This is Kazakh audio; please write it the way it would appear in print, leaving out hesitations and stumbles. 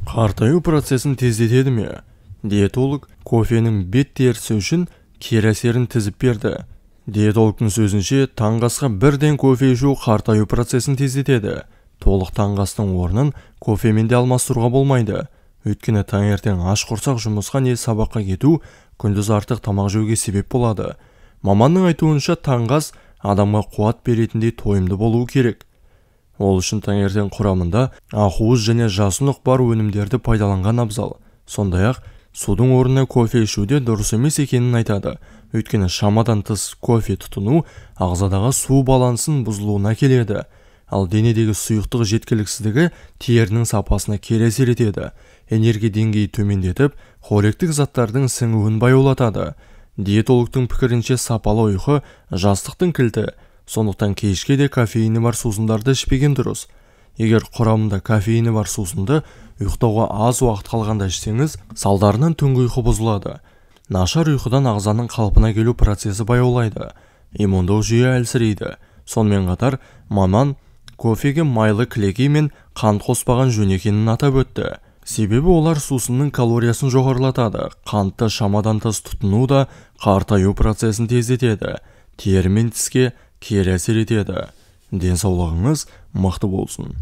Қартаю процесін тездетеді ме? Диетолог кофенің бет терісі үшін кері әсерін тізіп берді. Диетологтың сөзінше, таңғы асқа бірден кофе ішу қартаю процесін тездетеді. Толық таңғы астың орнын кофемен де алмастыруға болмайды. Өйткені таңертең аш құрсақ жұмысқа не сабаққа кету күндіз артық тамақ жеуге себеп болады. Маманның айтуынша таңғы ас адамға қуат беретіндей тойымды болуы керек. Ол үшін таңертең құрамында ақуыз және жасұнық бар өнімдерді пайдаланған абзал. Сондай-ақ судың орнына кофе ішуде дұрыс емес екенін айтады. Өйткені шамадан тыс кофе тұтыну ағзадағы су балансын бұзылуына келеді. Ал денедегі сұйықтық жеткіліксіздігі терінің сапасына кері әсер етеді. Энергия деңгейі төмендетіп, қоректік заттардың сіңуін баяулатады. Диетологтың пікірінше сапалы ұйқы жастықтың кілті. Сондықтан кешке де кофеині бар сусындарды ішпеген дұрыс. Егер құрамында кофеині бар сусынды ұйықтауға аз уақыт қалғанда ішсеңіз, салдарынан түнгі ұйқы бұзылады. Нашар ұйқыдан ағзаның қалпына келу процесі баяулайды. Иммундық жүйе әлсірейді. Сонымен қатар, маман кофеге майлы кілекей мен қант қоспаған жөн екенін атап өтті. Себебі олар сусынның калориясын жоғарылатады. Қантты шамадан тыс тұтыну да қартаю процесін тездетеді. Тері мен тіске кері әсер етеді. Денсаулығыңыз мықты болсын.